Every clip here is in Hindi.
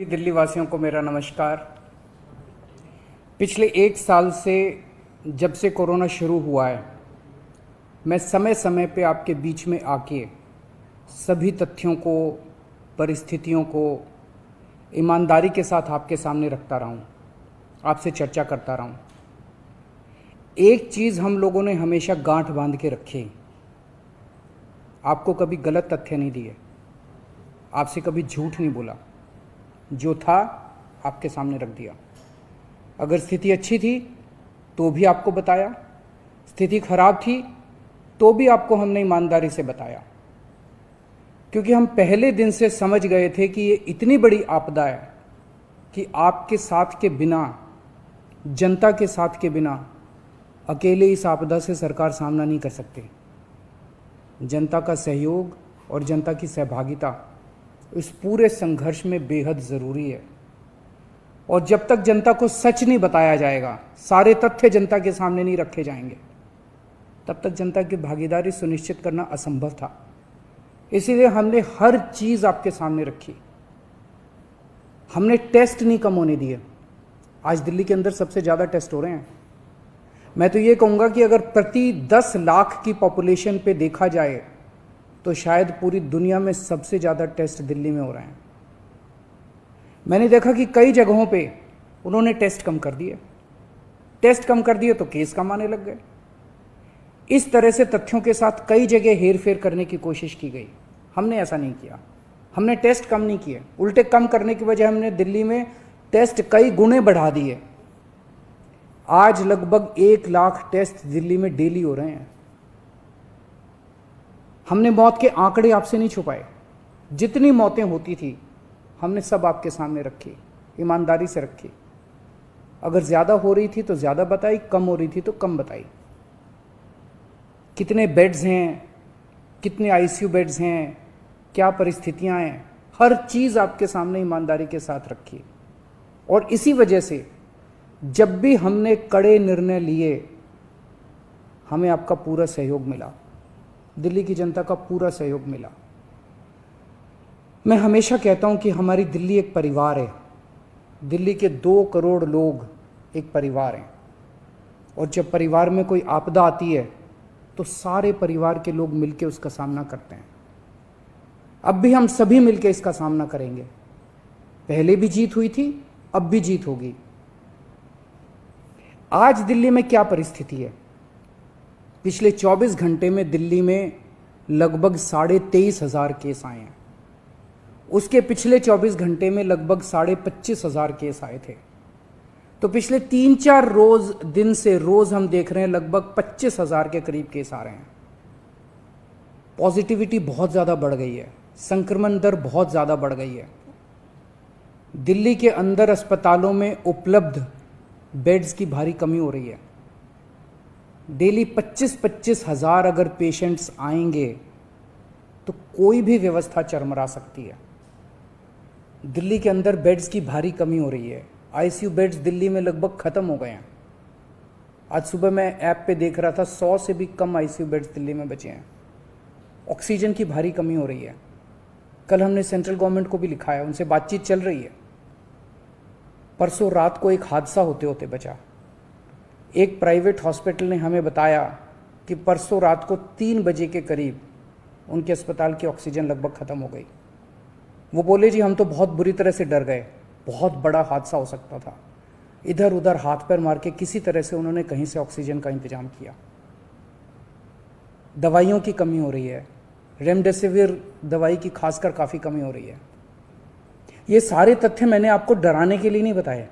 दिल्ली वासियों को मेरा नमस्कार। पिछले 1 साल से जब से कोरोना शुरू हुआ है, मैं समय समय पे आपके बीच में आके सभी तथ्यों को, परिस्थितियों को ईमानदारी के साथ आपके सामने रखता रहा हूँ, आपसे चर्चा करता रहा हूँ। एक चीज़ हम लोगों ने हमेशा गांठ बांध के रखी, आपको कभी गलत तथ्य नहीं दिए, आपसे कभी झूठ नहीं बोला, जो था आपके सामने रख दिया। अगर स्थिति अच्छी थी तो भी आपको बताया, स्थिति खराब थी तो भी आपको हमने ईमानदारी से बताया, क्योंकि हम पहले दिन से समझ गए थे कि ये इतनी बड़ी आपदा है कि आपके साथ के बिना, जनता के साथ के बिना अकेले इस आपदा से सरकार सामना नहीं कर सकती। जनता का सहयोग और जनता की सहभागिता इस पूरे संघर्ष में बेहद ज़रूरी है। और जब तक जनता को सच नहीं बताया जाएगा, सारे तथ्य जनता के सामने नहीं रखे जाएंगे, तब तक जनता की भागीदारी सुनिश्चित करना असंभव था। इसीलिए हमने हर चीज़ आपके सामने रखी। हमने टेस्ट नहीं कम होने दिए। आज दिल्ली के अंदर सबसे ज़्यादा टेस्ट हो रहे हैं। मैं तो ये कहूँगा कि अगर प्रति 10 लाख की पॉपुलेशन पे देखा जाए तो शायद पूरी दुनिया में सबसे ज़्यादा टेस्ट दिल्ली में हो रहे हैं। मैंने देखा कि कई जगहों पे उन्होंने टेस्ट कम कर दिए, टेस्ट कम कर दिए तो केस कम आने लग गए। इस तरह से तथ्यों के साथ कई जगह हेरफेर करने की कोशिश की गई। हमने ऐसा नहीं किया, हमने टेस्ट कम नहीं किए, उल्टे कम करने की वजह हमने दिल्ली में टेस्ट कई गुने बढ़ा दिए। आज लगभग 1 लाख टेस्ट दिल्ली में डेली हो रहे हैं। हमने मौत के आंकड़े आपसे नहीं छुपाए, जितनी मौतें होती थी हमने सब आपके सामने रखी, ईमानदारी से रखी। अगर ज़्यादा हो रही थी तो ज़्यादा बताई, कम हो रही थी तो कम बताई। कितने बेड्स हैं, कितने आईसीयू बेड्स हैं, क्या परिस्थितियां हैं, हर चीज़ आपके सामने ईमानदारी के साथ रखी। और इसी वजह से जब भी हमने कड़े निर्णय लिए, हमें आपका पूरा सहयोग मिला, दिल्ली की जनता का पूरा सहयोग मिला। मैं हमेशा कहता हूं कि हमारी दिल्ली एक परिवार है। दिल्ली के 2 करोड़ लोग एक परिवार हैं, और जब परिवार में कोई आपदा आती है तो सारे परिवार के लोग मिलकर उसका सामना करते हैं। अब भी हम सभी मिलकर इसका सामना करेंगे। पहले भी जीत हुई थी, अब भी जीत होगी। आज दिल्ली में क्या परिस्थिति है? पिछले 24 घंटे में दिल्ली में लगभग 23,500 केस आए हैं। उसके पिछले 24 घंटे में लगभग 25,500 केस आए थे। तो पिछले 3-4 दिन से रोज हम देख रहे हैं लगभग 25,000 के करीब केस आ रहे हैं। पॉजिटिविटी बहुत ज़्यादा बढ़ गई है, संक्रमण दर बहुत ज़्यादा बढ़ गई है। दिल्ली के अंदर अस्पतालों में उपलब्ध बेड्स की भारी कमी हो रही है। डेली 25-25 हज़ार अगर पेशेंट्स आएंगे तो कोई भी व्यवस्था चरमरा सकती है। दिल्ली के अंदर बेड्स की भारी कमी हो रही है। आईसीयू बेड्स दिल्ली में लगभग ख़त्म हो गए हैं। आज सुबह मैं ऐप पे देख रहा था 100 से भी कम आईसीयू बेड्स दिल्ली में बचे हैं। ऑक्सीजन की भारी कमी हो रही है। कल हमने सेंट्रल गवर्नमेंट को भी लिखा है, उनसे बातचीत चल रही है। परसों रात को एक हादसा होते होते बचा। एक प्राइवेट हॉस्पिटल ने हमें बताया कि परसों रात को 3 बजे के करीब उनके अस्पताल की ऑक्सीजन लगभग ख़त्म हो गई। वो बोले जी हम तो बहुत बुरी तरह से डर गए, बहुत बड़ा हादसा हो सकता था। इधर उधर हाथ पैर मार के किसी तरह से उन्होंने कहीं से ऑक्सीजन का इंतजाम किया। दवाइयों की कमी हो रही है, रेमडेसिविर दवाई की खासकर काफ़ी कमी हो रही है। ये सारे तथ्य मैंने आपको डराने के लिए नहीं बताए,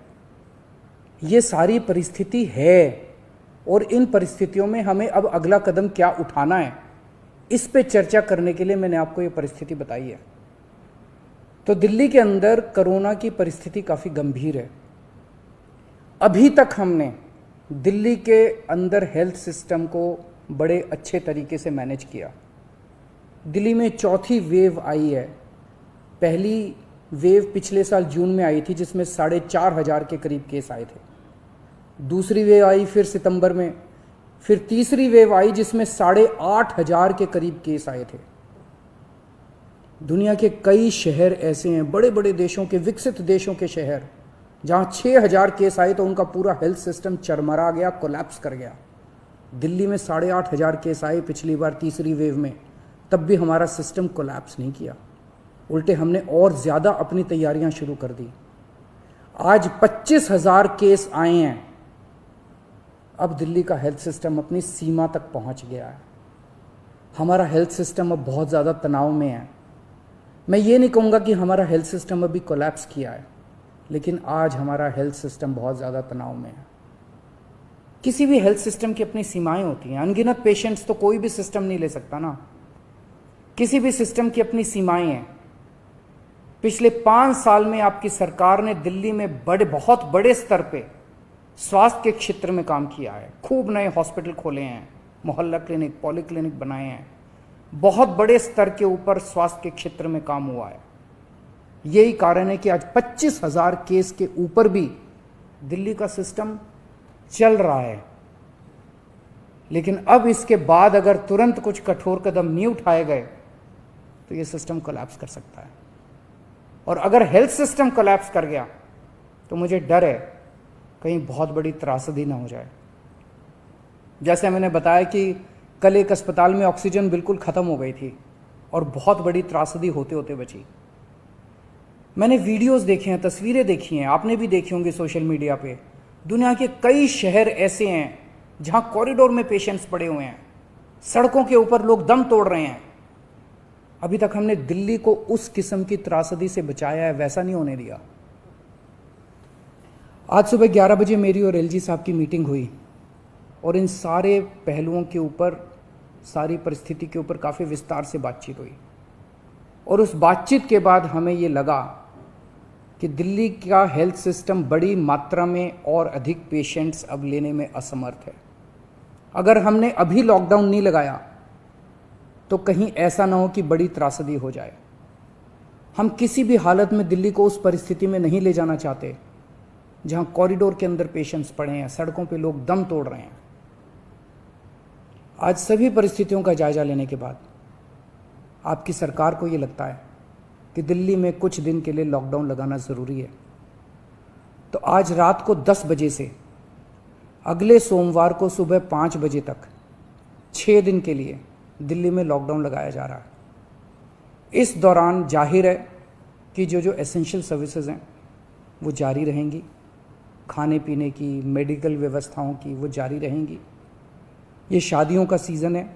ये सारी परिस्थिति है। और इन परिस्थितियों में हमें अब अगला कदम क्या उठाना है, इस पे चर्चा करने के लिए मैंने आपको ये परिस्थिति बताई है। तो दिल्ली के अंदर कोरोना की परिस्थिति काफ़ी गंभीर है। अभी तक हमने दिल्ली के अंदर हेल्थ सिस्टम को बड़े अच्छे तरीके से मैनेज किया। दिल्ली में 4थी वेव आई है। पहली वेव पिछले साल जून में आई थी, जिसमें 4,500 के करीब केस आए थे। दूसरी वेव आई फिर सितंबर में, फिर तीसरी वेव आई जिसमें 8,500 के करीब केस आए थे। दुनिया के कई शहर ऐसे हैं, बड़े बड़े देशों के, विकसित देशों के शहर, जहाँ 6,000 केस आए तो उनका पूरा हेल्थ सिस्टम चरमरा गया, कोलैप्स कर गया। दिल्ली में 8,500 केस आए पिछली बार तीसरी वेव में, तब भी हमारा सिस्टम कोलैप्स नहीं किया, उल्टे हमने और ज़्यादा अपनी तैयारियां शुरू कर दी। आज 25,000 केस आए हैं। अब दिल्ली का हेल्थ सिस्टम अपनी सीमा तक पहुंच गया है। हमारा हेल्थ सिस्टम अब बहुत ज़्यादा तनाव में है। मैं ये नहीं कहूँगा कि हमारा हेल्थ सिस्टम अभी कोलैप्स किया है, लेकिन आज हमारा हेल्थ सिस्टम बहुत ज़्यादा तनाव में है। किसी भी हेल्थ सिस्टम की अपनी सीमाएं होती हैं। अनगिनत पेशेंट्स तो कोई भी सिस्टम नहीं ले सकता ना। किसी भी सिस्टम की अपनी सीमाएं हैं। पिछले 5 साल में आपकी सरकार ने दिल्ली में बहुत बड़े स्तर पे स्वास्थ्य के क्षेत्र में काम किया है। खूब नए हॉस्पिटल खोले हैं, मोहल्ला क्लिनिक, पॉलीक्लिनिक बनाए हैं। बहुत बड़े स्तर के ऊपर स्वास्थ्य के क्षेत्र में काम हुआ है। यही कारण है कि आज 25,000 केस के ऊपर भी दिल्ली का सिस्टम चल रहा है। लेकिन अब इसके बाद अगर तुरंत कुछ कठोर कदम नहीं उठाए गए तो ये सिस्टम कोलैप्स कर सकता है। और अगर हेल्थ सिस्टम कोलैप्स कर गया तो मुझे डर है कहीं बहुत बड़ी त्रासदी ना हो जाए। जैसे मैंने बताया कि कल एक अस्पताल में ऑक्सीजन बिल्कुल ख़त्म हो गई थी और बहुत बड़ी त्रासदी होते होते बची। मैंने वीडियोस देखे हैं, तस्वीरें देखी हैं, आपने भी देखी होंगी सोशल मीडिया पे। दुनिया के कई शहर ऐसे हैं जहां कॉरिडोर में पेशेंट्स पड़े हुए हैं, सड़कों के ऊपर लोग दम तोड़ रहे हैं। अभी तक हमने दिल्ली को उस किस्म की त्रासदी से बचाया है, वैसा नहीं होने दिया। आज सुबह 11 बजे मेरी और एलजी साहब की मीटिंग हुई और इन सारे पहलुओं के ऊपर, सारी परिस्थिति के ऊपर काफ़ी विस्तार से बातचीत हुई। और उस बातचीत के बाद हमें ये लगा कि दिल्ली का हेल्थ सिस्टम बड़ी मात्रा में और अधिक पेशेंट्स अब लेने में असमर्थ है। अगर हमने अभी लॉकडाउन नहीं लगाया तो कहीं ऐसा ना हो कि बड़ी त्रासदी हो जाए। हम किसी भी हालत में दिल्ली को उस परिस्थिति में नहीं ले जाना चाहते जहां कॉरिडोर के अंदर पेशेंट्स पड़े हैं, सड़कों पे लोग दम तोड़ रहे हैं। आज सभी परिस्थितियों का जायजा लेने के बाद आपकी सरकार को ये लगता है कि दिल्ली में कुछ दिन के लिए लॉकडाउन लगाना ज़रूरी है, तो आज रात को 10 बजे से अगले सोमवार को सुबह 5 बजे तक 6 दिन के लिए दिल्ली में लॉकडाउन लगाया जा रहा है। इस दौरान जाहिर है कि जो एसेंशियल सर्विसेज हैं वो जारी रहेंगी, खाने पीने की, मेडिकल व्यवस्थाओं की वो जारी रहेंगी। ये शादियों का सीज़न है,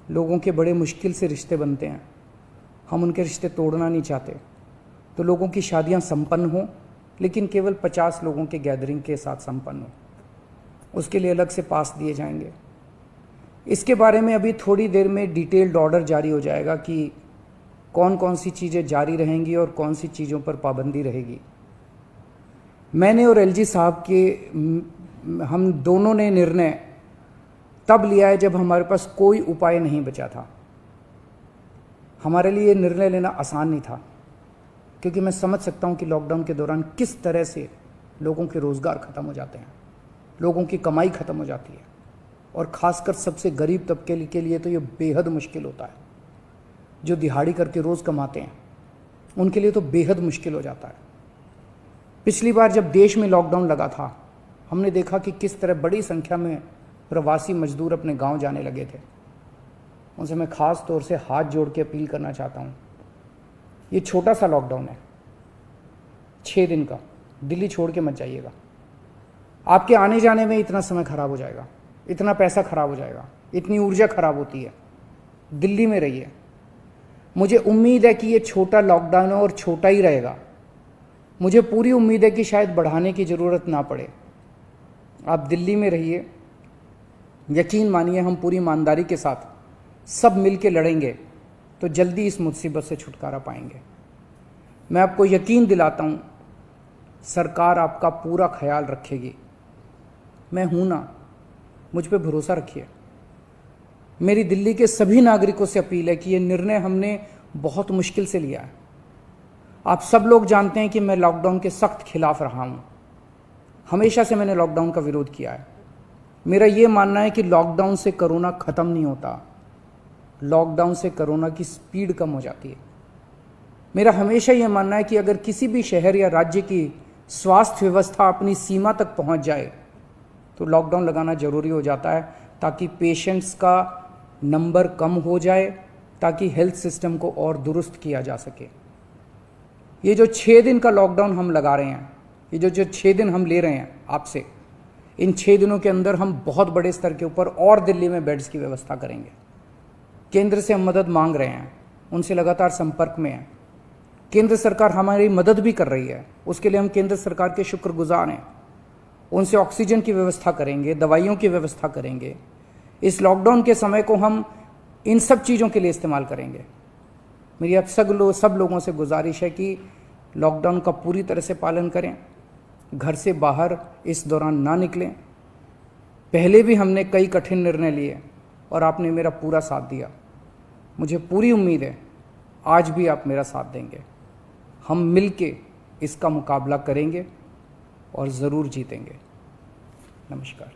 लोगों के बड़े मुश्किल से रिश्ते बनते हैं, हम उनके रिश्ते तोड़ना नहीं चाहते, तो लोगों की शादियां संपन्न हों, लेकिन केवल 50 लोगों के गैदरिंग के साथ संपन्न हो। उसके लिए अलग से पास दिए जाएंगे। इसके बारे में अभी थोड़ी देर में डिटेल्ड ऑर्डर जारी हो जाएगा कि कौन कौन सी चीज़ें जारी रहेंगी और कौन सी चीज़ों पर पाबंदी रहेगी। मैंने और एलजी साहब के हम दोनों ने निर्णय तब लिया है जब हमारे पास कोई उपाय नहीं बचा था। हमारे लिए निर्णय लेना आसान नहीं था, क्योंकि मैं समझ सकता हूं कि लॉकडाउन के दौरान किस तरह से लोगों के रोज़गार ख़त्म हो जाते हैं, लोगों की कमाई ख़त्म हो जाती है, और ख़ासकर सबसे गरीब तबके के लिए तो ये बेहद मुश्किल होता है। जो दिहाड़ी करके रोज़ कमाते हैं उनके लिए तो बेहद मुश्किल हो जाता है। पिछली बार जब देश में लॉकडाउन लगा था, हमने देखा कि किस तरह बड़ी संख्या में प्रवासी मजदूर अपने गांव जाने लगे थे। उनसे मैं ख़ास तौर से हाथ जोड़ के अपील करना चाहता हूं, ये छोटा सा लॉकडाउन है, 6 दिन का, दिल्ली छोड़ के मत जाइएगा। आपके आने जाने में इतना समय खराब हो जाएगा, इतना पैसा खराब हो जाएगा, इतनी ऊर्जा खराब होती है। दिल्ली में रहिए। मुझे उम्मीद है कि ये छोटा लॉकडाउन है और छोटा ही रहेगा। मुझे पूरी उम्मीद है कि शायद बढ़ाने की ज़रूरत ना पड़े। आप दिल्ली में रहिए। यकीन मानिए, हम पूरी ईमानदारी के साथ सब मिल के लड़ेंगे तो जल्दी इस मुसीबत से छुटकारा पाएंगे। मैं आपको यकीन दिलाता हूँ, सरकार आपका पूरा ख्याल रखेगी। मैं हूँ ना, मुझ पे भरोसा रखिए। मेरी दिल्ली के सभी नागरिकों से अपील है कि ये निर्णय हमने बहुत मुश्किल से लिया है। आप सब लोग जानते हैं कि मैं लॉकडाउन के सख्त खिलाफ रहा हूँ। हमेशा से मैंने लॉकडाउन का विरोध किया है। मेरा ये मानना है कि लॉकडाउन से कोरोना ख़त्म नहीं होता, लॉकडाउन से कोरोना की स्पीड कम हो जाती है। मेरा हमेशा ये मानना है कि अगर किसी भी शहर या राज्य की स्वास्थ्य व्यवस्था अपनी सीमा तक पहुंच जाए तो लॉकडाउन लगाना ज़रूरी हो जाता है, ताकि पेशेंट्स का नंबर कम हो जाए, ताकि हेल्थ सिस्टम को और दुरुस्त किया जा सके। ये जो 6 दिन का लॉकडाउन हम लगा रहे हैं, ये जो 6 दिन हम ले रहे हैं आपसे, इन 6 दिनों के अंदर हम बहुत बड़े स्तर के ऊपर और दिल्ली में बेड्स की व्यवस्था करेंगे। केंद्र से हम मदद मांग रहे हैं, उनसे लगातार संपर्क में हैं। केंद्र सरकार हमारी मदद भी कर रही है, उसके लिए हम केंद्र सरकार के शुक्रगुजार हैं। उनसे ऑक्सीजन की व्यवस्था करेंगे, दवाइयों की व्यवस्था करेंगे। इस लॉकडाउन के समय को हम इन सब चीज़ों के लिए इस्तेमाल करेंगे। मेरी अब सब लोगों से गुजारिश है कि लॉकडाउन का पूरी तरह से पालन करें, घर से बाहर इस दौरान ना निकलें। पहले भी हमने कई कठिन निर्णय लिए और आपने मेरा पूरा साथ दिया। मुझे पूरी उम्मीद है आज भी आप मेरा साथ देंगे। हम मिलके इसका मुकाबला करेंगे और ज़रूर जीतेंगे। नमस्कार।